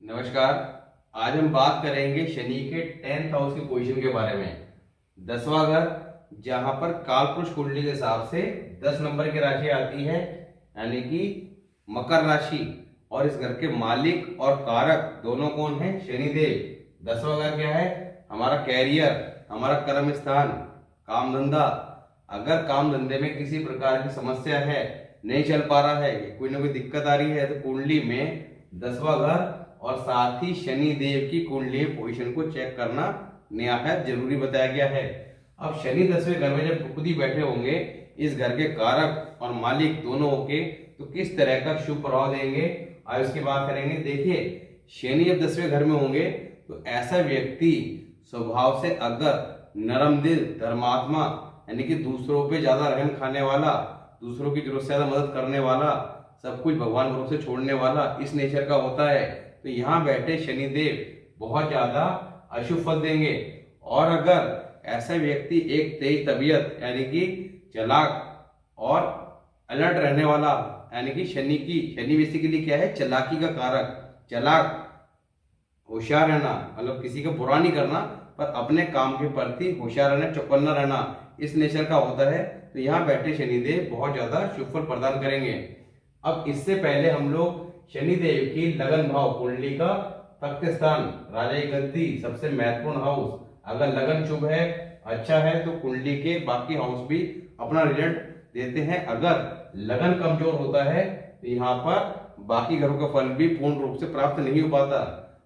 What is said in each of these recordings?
नमस्कार। आज हम बात करेंगे शनि के 10th हाउस की पोजीशन के बारे में। 10वां घर जहां पर कालपुरुष कुंडली के हिसाब से 10 नंबर की राशि आती है, यानी कि मकर राशि। और इस घर के मालिक और कारक दोनों कौन है? शनिदेव। 10वां घर क्या है? हमारा कैरियर, हमारा कर्म स्थान, काम धंधा। अगर काम धंधे में किसी प्रकार की समस्या है, नहीं चल पा रहा है, कोई ना कोई दिक्कत आ रही है, तो कुंडली में 10वां घर और साथ ही शनि देव की कुंडली पोजीशन को चेक करना निहायत जरूरी बताया गया है। अब शनि 10वें घर में जब खुद ही बैठे होंगे, इस घर के कारक और मालिक दोनों होके, तो किस तरह का शुभ प्रभाव देंगे आज उसकी बात करेंगे। देखिए, शनि जब 10वें घर में होंगे तो ऐसा व्यक्ति स्वभाव से अगर नरम दिल, धर्मात्मा, यानी कि दूसरों पे ज्यादा रहम खाने वाला, दूसरों की जरूरत से ज्यादा मदद करने वाला, सब कुछ भगवान भरोसे छोड़ने वाला, इस नेचर का होता है। तो यहाँ बैठे शनिदेव बहुत ज्यादा अशुभ फल देंगे। और अगर ऐसा व्यक्ति एक तेज तबीयत, यानी कि चालाक और अलर्ट रहने वाला, यानी कि शनि बेसिकली क्या है? चालाकी का कारक। चालाक, होशियार रहना, मतलब किसी का बुरा नहीं करना पर अपने काम के प्रति होशियार रहना, चौकन्ना रहना, इस नेचर का होता है। तो यहाँ बैठे शनिदेव बहुत ज्यादा शुभ फल प्रदान करेंगे। अब इससे पहले हम लोग शनिदेव की लगन भाव, कुंडली का तख्त स्थान, राजा की गद्दी, सबसे महत्वपूर्ण हाउस, अगर लगन शुभ है, अच्छा है, तो कुंडली के बाकी हाउस भी अपना रिजल्ट देते हैं। अगर लगन कमजोर होता है तो यहाँ पर बाकी घरों का फल भी पूर्ण रूप से प्राप्त नहीं हो पाता।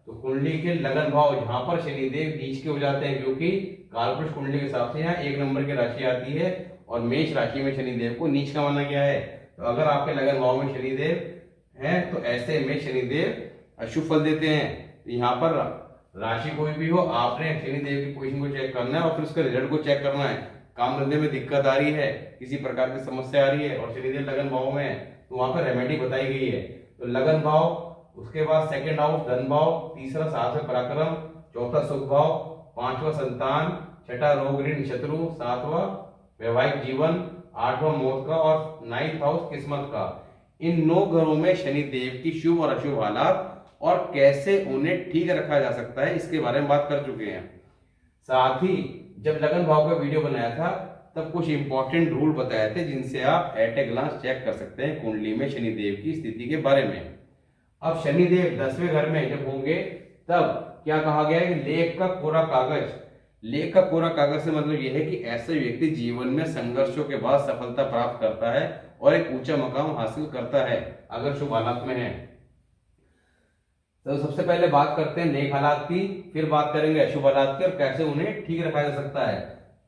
तो कुंडली के लगन भाव जहां पर शनिदेव नीच के हो जाते हैं, क्योंकि कालपुरुष कुंडली के हिसाब से यहाँ 1 नंबर की राशि आती है और मेष राशि में शनिदेव को नीच का माना गया है। तो अगर आपके लगन भाव में शनिदेव हैं तो ऐसे में शनिदेव अशुभ फल देते हैं। तो यहाँ पर राशि कोई भी हो, आपने शनिदेव की पोजीशन को चेक करना है और फिर उसके रिजल्ट को चेक करना है। काम धंधे में दिक्कत आ रही है, किसी प्रकार की समस्या आ रही है और शनिदेव लगन भाव में है, तो वहां पर रेमेडी बताई गई है। तो लगन भाव, उसके बाद सेकंड हाउस धन भाव, तीसरा सातवें पराक्रम, चौथा सुख भाव, पांचवा संतान, छठा रोग ऋण शत्रु, सातवां वैवाहिक जीवन, आठवां मौत का और 9th हाउस किस्मत का। इन 9 घरों में शनिदेव की शुभ और अशुभ हालात और कैसे उन्हें ठीक रखा जा सकता है, इसके बारे में बात कर चुके हैं। साथ ही जब लगन भाव का वीडियो बनाया था तब कुछ इंपॉर्टेंट रूल बताए थे जिनसे आप एट ए ग्लांस चेक कर सकते हैं कुंडली में शनिदेव की स्थिति के बारे में। अब शनिदेव 10वें घर में जब होंगे तब क्या कहा गया है कि लेख का कोरा कागज। लेख का कोरा कागज से मतलब यह है कि ऐसे व्यक्ति जीवन में संघर्षों के बाद सफलता प्राप्त करता है और एक ऊंचा मकाम हासिल करता है अगर शुभ हालात में है। तो सबसे पहले बात करते हैं नेक हालात की, फिर बात करेंगे अशुभ हालात की और कैसे उन्हें ठीक रखा जा सकता है।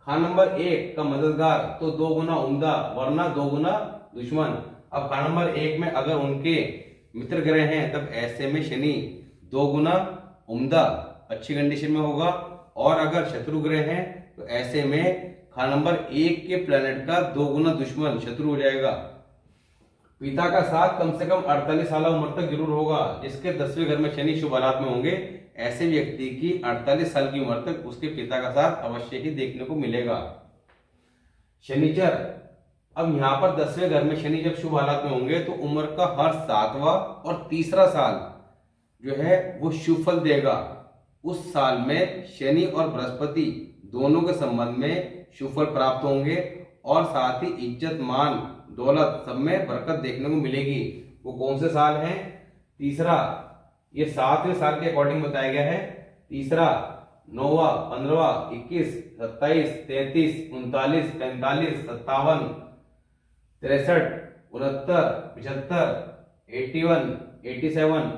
खान नंबर 1 का मददगार तो 2 गुना उम्दा, वरना 2 गुना दुश्मन। अब खान नंबर 1 में अगर उनके मित्र ग्रह हैं तब ऐसे में शनि 2 गुना उम्दा, अच्छी कंडीशन में होगा। और अगर शत्रु ग्रह हैं तो ऐसे में खान नंबर 1 के प्लेनेट का 2 गुना दुश्मन, शत्रु हो जाएगा। पिता का साथ कम से कम 48 साल उम्र तक जरूर होगा। जिसके 10वें घर में शनि शुभ हालात में होंगे, ऐसे व्यक्ति की 48 साल की उम्र तक उसके पिता का साथ अवश्य ही देखने को मिलेगा। शनिचर, अब यहाँ पर 10वें घर में शनि जब शुभ हालात में होंगे तो उम्र का हर 7वां और तीसरा साल जो है वो शुभ फल देगा। उस साल में शनि और बृहस्पति दोनों के संबंध में शुभ फल प्राप्त होंगे और साथ ही इज्जत, मान, दौलत सब में बरकत देखने को मिलेगी। वो कौन से साल हैं? तीसरा, ये 7वें साल के अकॉर्डिंग बताया गया है। तीसरा, 9वां, 15वां, 21, 27, 33, 39, 45, 57, 63, 69, 75, 81, 87।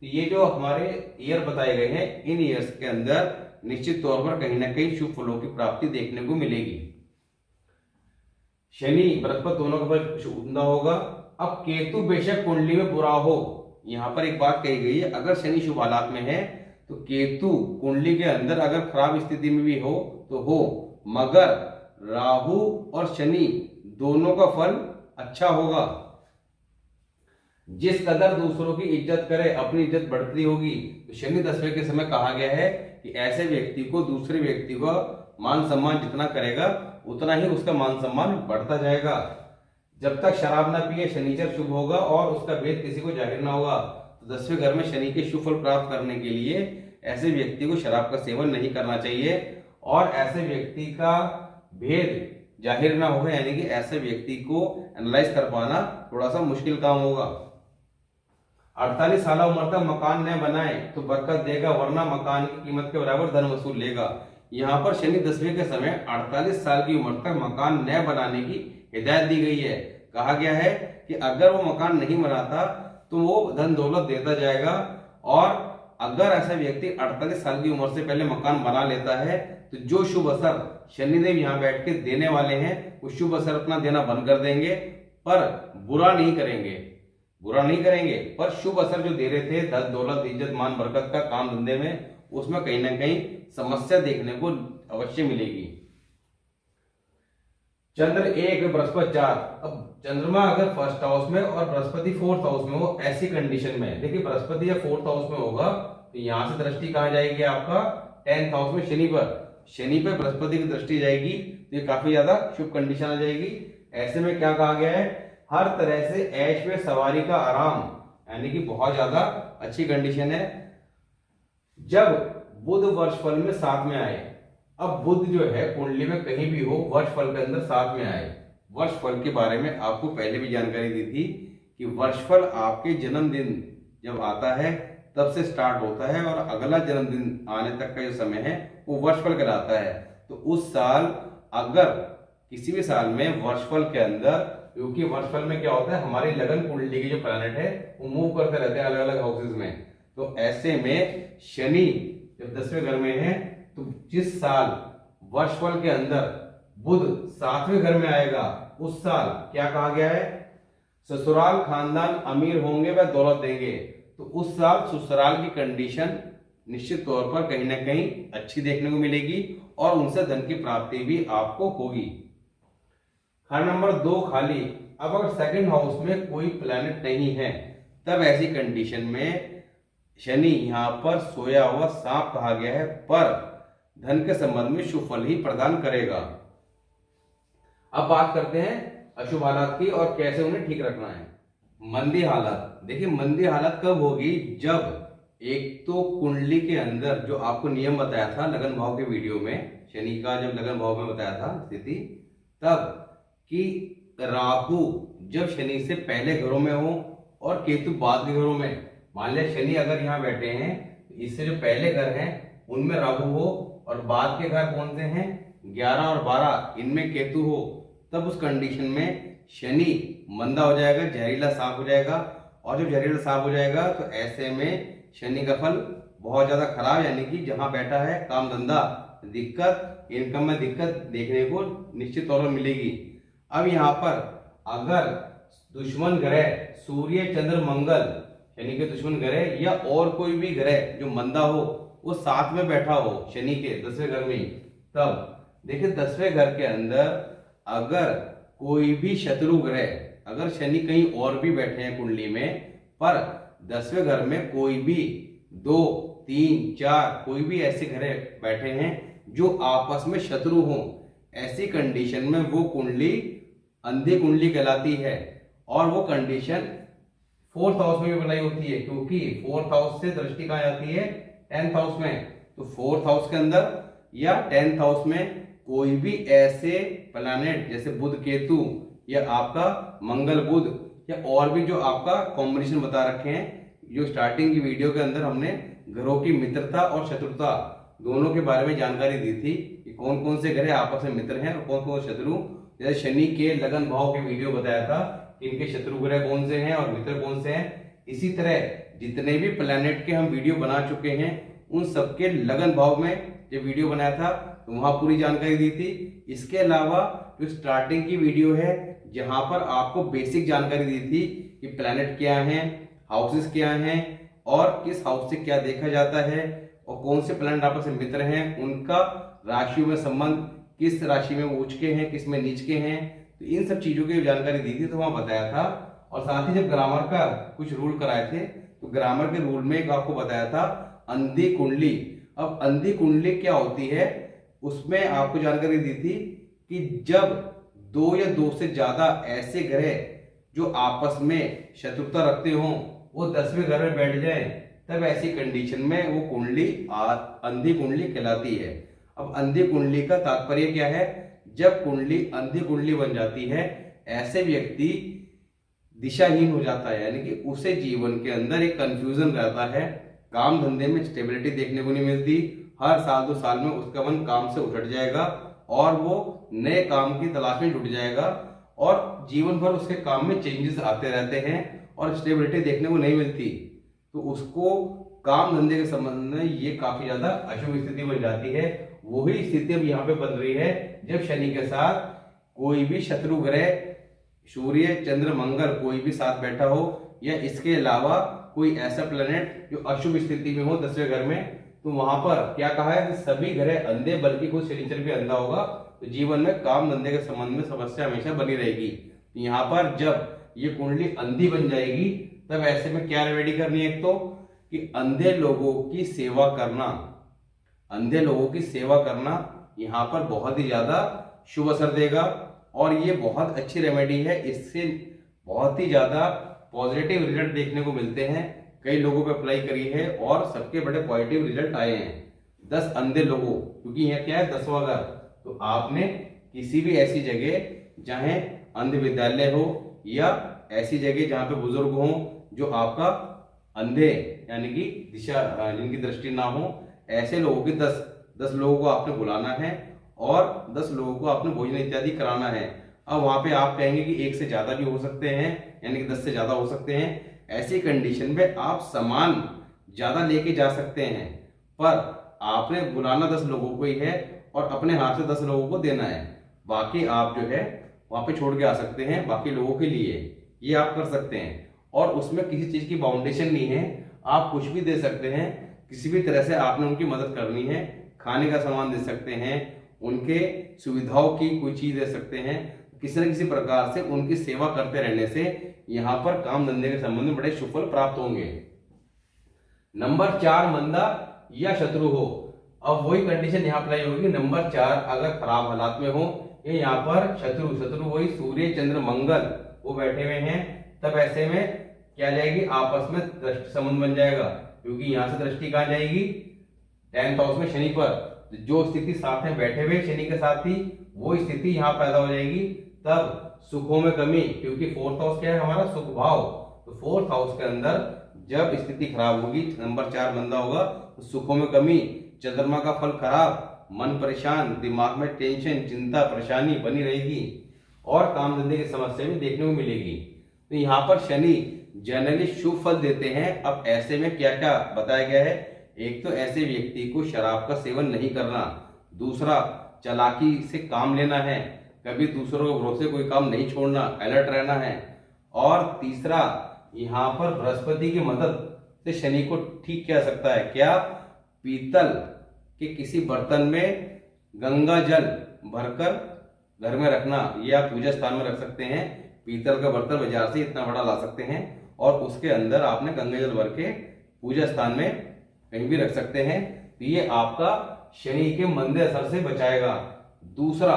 तो ये जो हमारे ईयर बताए गए हैं, इन ईयर्स के अंदर निश्चित तौर पर कहीं ना कहीं शुभ फलों की प्राप्ति देखने को मिलेगी। शनि बृहस्पति दोनों का फल शुभ होगा। अब केतु बेशक कुंडली में बुरा हो, यहाँ पर एक बात कही गई है, अगर शनि शुभ हालात में है तो केतु कुंडली के अंदर अगर खराब स्थिति में भी हो तो हो, मगर राहु और शनि दोनों का फल अच्छा होगा। जिस कदर दूसरों की इज्जत करे अपनी इज्जत बढ़ती होगी। तो शनि 10वें के समय कहा गया है कि ऐसे व्यक्ति को दूसरे व्यक्ति को मान सम्मान जितना करेगा उतना ही उसका मान सम्मान बढ़ता जाएगा। जब तक शराब ना पिए शनिचर शुभ होगा और उसका भेद किसी को जाहिर ना होगा। तो तो 10वें घर में शनि के शुभ फल प्राप्त करने के लिए ऐसे व्यक्ति को शराब का सेवन नहीं करना चाहिए और ऐसे व्यक्ति का भेद जाहिर ना होगा, यानी कि ऐसे व्यक्ति को एनालाइज कर पाना थोड़ा सा मुश्किल काम होगा। 48 साल उम्र तक मकान न बनाए तो बरकत देगा, वरना मकान की कीमत के बराबर धन वसूल लेगा। यहाँ पर शनि 10वें के समय 48 साल की उम्र तक मकान न बनाने की हिदायत दी गई है। कहा गया है कि अगर वो मकान नहीं बनाता तो वो धन दौलत देता जाएगा, और अगर ऐसा व्यक्ति 48 साल की उम्र से पहले मकान बना लेता है तो जो शुभ असर शनिदेव यहाँ बैठ के देने वाले हैं वो शुभ असर अपना देना बंद कर देंगे, पर बुरा नहीं करेंगे, पर शुभ असर जो दे रहे थे धन दौलत इज्जत मान बरकत का काम धंधे में, उसमें कहीं ना कहीं समस्या देखने को अवश्य मिलेगी। चंद्र 1 बृहस्पति 4। अब चंद्रमा अगर फर्स्ट हाउस में और बृहस्पति फोर्थ हाउस में हो, ऐसी कंडीशन में देखिए बृहस्पति या फोर्थ हाउस में होगा तो यहां से दृष्टि कहां जाएगी आपका 10th हाउस में शनि पर बृहस्पति की दृष्टि जाएगी, तो ये काफी ज्यादा शुभ कंडीशन आ जाएगी। ऐसे में क्या कहा गया है, हर तरह से ऐश में सवारी का आराम, यानी कि बहुत ज्यादा अच्छी कंडीशन है। जब बुध वर्षफल में साथ में आए, अब बुध जो है कुंडली में कहीं भी हो वर्षफल के अंदर साथ में आए। वर्षफल के बारे में आपको पहले भी जानकारी दी थी कि वर्षफल आपके जन्मदिन जब आता है तब से स्टार्ट होता है और अगला जन्मदिन आने तक का जो समय है वो वर्षफल कहलाता है। तो उस साल अगर किसी भी साल में वर्षफल के अंदर, क्योंकि वर्षफल में क्या होता है हमारी लगन कुंडली के जो प्लैनेट है वो मूव करते रहते हैं अलग अलग हाउसेज में, तो ऐसे में शनि जब 10वें घर में है तो जिस साल वर्षफल के अंदर बुध 7वें घर में आएगा उस साल क्या कहा गया है, ससुराल खानदान अमीर होंगे व दौलत देंगे। तो उस साल ससुराल की कंडीशन निश्चित तौर पर कहीं ना कहीं अच्छी देखने को मिलेगी और उनसे धन की प्राप्ति भी आपको होगी। घर नंबर 2 खाली। अब अगर सेकंड हाउस में कोई प्लैनेट नहीं है तब ऐसी कंडीशन में शनि यहाँ पर सोया हुआ सांप कहा गया है, पर धन के संबंध में शुभ फल ही प्रदान करेगा। अब बात करते हैं अशुभ हालात की और कैसे उन्हें ठीक रखना है। मंदी हालत। देखिए मंदी हालत कब होगी, जब एक तो कुंडली के अंदर जो आपको नियम बताया था लगन भाव के वीडियो में, शनि का जब लगन भाव में बताया था स्थिति, तब कि राहु जब शनि से पहले घरों में हो और केतु बाद के घरों में। मान लिया शनि अगर यहाँ बैठे हैं तो इससे जो पहले घर हैं उनमें राहु हो और बाद के घर कौन से हैं 11 और 12 इनमें केतु हो, तब उस कंडीशन में शनि मंदा हो जाएगा, जहरीला सांप हो जाएगा। और जब जहरीला सांप हो जाएगा तो ऐसे में शनि का फल बहुत ज्यादा खराब, यानी कि जहां बैठा है काम धंधा दिक्कत, इनकम में दिक्कत देखने को निश्चित तौर पर मिलेगी। अब यहाँ पर अगर दुश्मन ग्रह सूर्य चंद्र मंगल शनि के दुश्मन ग्रह या और कोई भी ग्रह जो मंदा हो वो साथ में बैठा हो शनि के 10वें घर में, तब देखिए 10वें घर के अंदर अगर कोई भी शत्रु ग्रह, अगर शनि कहीं और भी बैठे हैं कुंडली में पर 10वें घर में कोई भी 2, 3, 4 कोई भी ऐसे ग्रह बैठे हैं जो आपस में शत्रु हों, ऐसी कंडीशन में वो कुंडली अंधी कुंडली कहलाती है। और वो कंडीशन 4th हाउस में भी बनाई होती है, क्योंकि 4th हाउस से दृष्टि कहाँ जाती है 10th हाउस में। तो 4th हाउस के अंदर या 10th हाउस में कोई भी ऐसे प्लैनेट जैसे बुध केतु या आपका मंगल बुध या और भी जो आपका कॉम्बिनेशन बता रखे हैं, जो स्टार्टिंग की वीडियो के अंदर हमने ग्रहों की मित्रता और शत्रुता दोनों के बारे में जानकारी दी थी कि कौन कौन से ग्रह आपस में मित्र हैं और कौन कौन शत्रु। जैसे शनि के लगन भाव के वीडियो बताया था इनके शत्रु ग्रह कौन से हैं और मित्र कौन से हैं। इसी तरह जितने भी प्लैनेट के हम वीडियो बना चुके हैं उन सबके लगन भाव में जब वीडियो बनाया था तो वहां पूरी जानकारी दी थी। इसके अलावा जो स्टार्टिंग की वीडियो है जहां पर आपको बेसिक जानकारी दी थी कि प्लैनेट क्या हैं, हाउसेस क्या हैं और किस हाउस से क्या देखा जाता है और कौन से प्लैनेट आपस में मित्र हैं, उनका राशियों में संबंध, किस राशि में वो उच्च के हैं किस में नीच के हैं, तो इन सब चीजों की जानकारी दी थी तो वहां बताया था। और साथ ही जब ग्रामर का कुछ रूल कराए थे तो ग्रामर के रूल में एक आपको बताया था अंधी कुंडली। अब अंधी कुंडली क्या होती है उसमें आपको जानकारी दी थी कि जब 2 या 2 से ज्यादा ऐसे ग्रह जो आपस में शत्रुता रखते हों वो 10वें घर में बैठ जाए, तब ऐसी कंडीशन में वो कुंडली अंधी कुंडली कहलाती है। अब अंधी कुंडली का तात्पर्य क्या है? जब कुंडली अंधी कुंडली बन जाती है, ऐसे व्यक्ति दिशाहीन हो जाता है, यानी कि उसे जीवन के अंदर एक कंफ्यूजन रहता है, काम धंधे में स्टेबिलिटी देखने को नहीं मिलती, हर साल 2 साल में उसका मन काम से उठ जाएगा और वो नए काम की तलाश में जुट जाएगा और जीवन भर उसके काम में चेंजेस आते रहते हैं और स्टेबिलिटी देखने को नहीं मिलती। तो उसको काम धंधे के संबंध में ये काफी ज्यादा अशुभ स्थिति बन जाती है। वही स्थिति अब यहाँ पे बन रही है जब शनि के साथ कोई भी शत्रु ग्रह, सूर्य चंद्र मंगल कोई भी साथ बैठा हो, या इसके अलावा कोई ऐसा प्लेनेट जो अशुभ स्थिति में हो 10वें घर में, तो वहां पर क्या कहा है कि सभी ग्रह अंधे, बल्कि खुद शनिचर भी अंधा होगा, तो जीवन में काम धंधे के संबंध में समस्या हमेशा बनी रहेगी। तो यहाँ पर जब ये कुंडली अंधी बन जाएगी, तब ऐसे में क्या रेमेडी करनी है? एक तो कि अंधे लोगों की सेवा करना, अंधे लोगों की सेवा करना यहाँ पर बहुत ही ज्यादा शुभ असर देगा और ये बहुत अच्छी रेमेडी है। इससे बहुत ही ज्यादा पॉजिटिव रिजल्ट देखने को मिलते हैं। कई लोगों पे अप्लाई करी है और सबके बड़े पॉजिटिव रिजल्ट आए हैं। 10 अंधे लोगों, क्योंकि यह क्या है 10वां घर, तो आपने किसी भी ऐसी जगह जहां अंध विद्यालय हो या ऐसी जगह जहां पे बुजुर्ग हो जो आपका अंधे यानी कि दिशा जिनकी दृष्टि ना हो, ऐसे लोगों के 10 लोगों को आपने बुलाना है और 10 लोगों को आपने भोजन इत्यादि कराना है। अब वहां पे आप कहेंगे कि 1 से ज्यादा भी हो सकते हैं, यानी कि 10 से ज्यादा हो सकते हैं। ऐसी कंडीशन में आप सामान ज्यादा लेके जा सकते हैं, पर आपने बुलाना 10 लोगों को ही है और अपने हाथ से 10 लोगों को देना है। बाकी आप जो है वहां पे छोड़ के आ सकते हैं बाकी लोगों के लिए, ये आप कर सकते हैं। और उसमें किसी चीज की बाउंडेशन नहीं है, आप कुछ भी दे सकते हैं। किसी भी तरह से आपने उनकी मदद करनी है, खाने का सामान दे सकते हैं, उनके सुविधाओं की कोई चीज दे सकते हैं। किसी न किसी प्रकार से उनकी सेवा करते रहने से यहाँ पर काम धंधे के संबंध में बड़े सुफल प्राप्त होंगे। नंबर 4, मंदा या शत्रु हो। अब वही कंडीशन यहाँ अप्लाई होगी। नंबर 4 अगर खराब हालात में हो, ये यहाँ पर शत्रु वही सूर्य चंद्र मंगल वो बैठे हुए हैं, तब ऐसे में क्या जाएगी? आपस में दृष्टि संबंध बन जाएगा, क्योंकि यहाँ से दृष्टि कहाँ जाएगी? 10th हाउस में शनि पर। जो स्थिति साथ में बैठे हुए शनि के साथ थी, वो स्थिति यहाँ पैदा हो जाएगी। तब सुखों में कमी, क्योंकि 4th हाउस क्या है हमारा? सुख भाव। तो 4th हाउस के अंदर जब स्थिति खराब होगी, नंबर 4 मंदा होगा, तो सुखों में कमी, चंद्रमा का फल खराब, मन परेशान, दिमाग में टेंशन, चिंता, परेशानी बनी रहेगी और काम धंधे की समस्या भी देखने को मिलेगी। तो यहाँ पर शनि जनरली शुभ फल देते हैं। अब ऐसे में क्या क्या बताया गया है? एक तो ऐसे व्यक्ति को शराब का सेवन नहीं करना, दूसरा चालाकी से काम लेना है, कभी दूसरों के भरोसे कोई काम नहीं छोड़ना, अलर्ट रहना है, और तीसरा यहाँ पर बृहस्पति की मदद से शनि को ठीक किया सकता है। क्या? पीतल के किसी बर्तन में गंगा जल भरकर घर में रखना, ये आप पूजा स्थान में रख सकते हैं। पीतल का बर्तन बाजार से इतना बड़ा ला सकते हैं और उसके अंदर आपने गंगा जल भर के पूजा स्थान में कहीं भी रख सकते हैं। तो ये आपका शनि के मंदे असर से बचाएगा। दूसरा,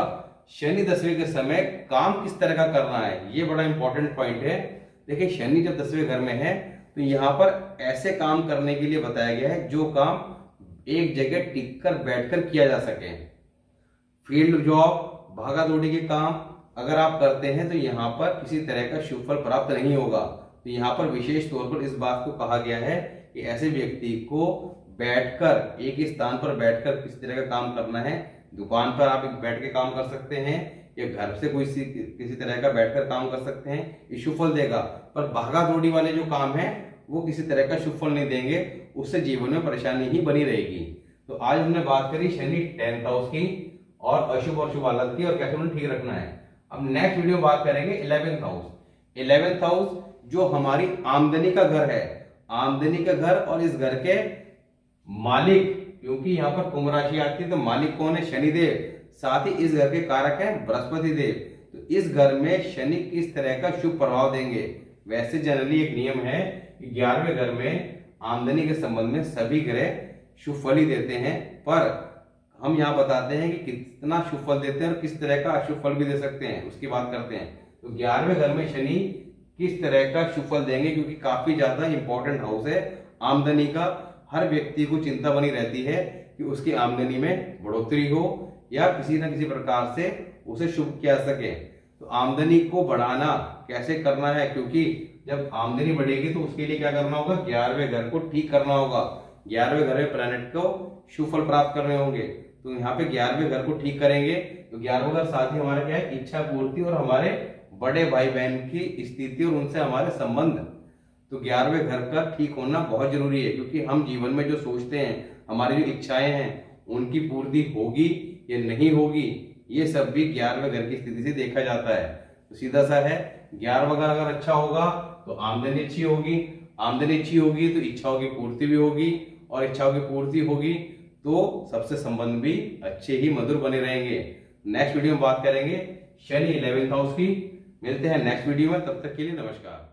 शनि 10वें के समय काम किस तरह का करना है, ये बड़ा इंपॉर्टेंट पॉइंट है। देखिए, शनि जब 10वें घर में है तो यहाँ पर ऐसे काम करने के लिए बताया गया है जो काम एक जगह टिककर बैठकर किया जा सके। फील्ड जॉब, भागा दौड़ी के काम अगर आप करते हैं तो यहाँ पर किसी तरह का शुभ फल प्राप्त नहीं होगा। तो यहाँ पर विशेष तौर पर इस बात को कहा गया है कि ऐसे व्यक्ति को बैठकर, एक ही स्थान पर बैठकर किस तरह का काम करना है। दुकान पर आप बैठ के काम कर सकते हैं या घर से कोई किसी तरह का बैठकर काम कर सकते हैं, ये शुभ फल देगा। पर भागा दौड़ी वाले जो काम है वो किसी तरह का शुभ फल नहीं देंगे, उससे जीवन में परेशानी ही बनी रहेगी। तो आज हमने बात करी शनि 10th हाउस की और अशुभ और शुभ हालत की और कैसे उन्हें ठीक रखना है। अब नेक्स्ट वीडियो में बात करेंगे 11th हाउस। 11th हाउस जो हमारी आमदनी का घर है, आमदनी का घर, और इस घर के मालिक, क्योंकि यहाँ पर कुंभ राशि आती है तो मालिक कौन है? शनिदेव। साथ ही इस घर के कारक हैं बृहस्पति देव। तो इस घर में शनि किस तरह का शुभ प्रभाव देंगे? वैसे जनरली एक नियम है कि 11वें घर में आमदनी के संबंध में सभी ग्रह शुभ फल ही देते हैं, पर हम यहाँ बताते हैं कि कितना शुभ फल देते हैं और किस तरह का अशुभ फल भी दे सकते हैं, उसकी बात करते हैं। तो 11वें घर में शनि किस तरह का शुभ फल देंगे, क्योंकि काफी ज्यादा इंपॉर्टेंट हाउस है आमदनी का। हर व्यक्ति को चिंता बनी रहती है कि उसकी आमदनी में बढ़ोतरी हो या किसी न किसी प्रकार से उसे शुभ किया सके। तो आमदनी को बढ़ाना कैसे करना है, क्योंकि जब आमदनी बढ़ेगी तो उसके लिए क्या करना होगा, 11वें घर को ठीक करना होगा। 11वें घर में प्लैनेट को शुभ फल प्राप्त करने होंगे। तो यहाँ पे 11वें घर को ठीक करेंगे तो 11वां घर साथ ही हमारा क्या है, इच्छा पूर्ति और हमारे बड़े भाई बहन की स्थिति और उनसे हमारे संबंध। तो 11वें घर का ठीक होना बहुत जरूरी है, क्योंकि हम जीवन में जो सोचते हैं, हमारी जो इच्छाएं हैं, उनकी पूर्ति होगी या नहीं होगी, ये सब भी 11वें घर की स्थिति से देखा जाता है। तो सीधा सा है, 11वां घर अगर अच्छा होगा तो आमदनी अच्छी होगी, आमदनी अच्छी होगी तो इच्छाओं की पूर्ति भी होगी, और इच्छाओं की पूर्ति होगी तो सबसे संबंध भी अच्छे ही मधुर बने रहेंगे। नेक्स्ट वीडियो में बात करेंगे शनि 11th हाउस की। मिलते हैं नेक्स्ट वीडियो में, तब तक के लिए नमस्कार।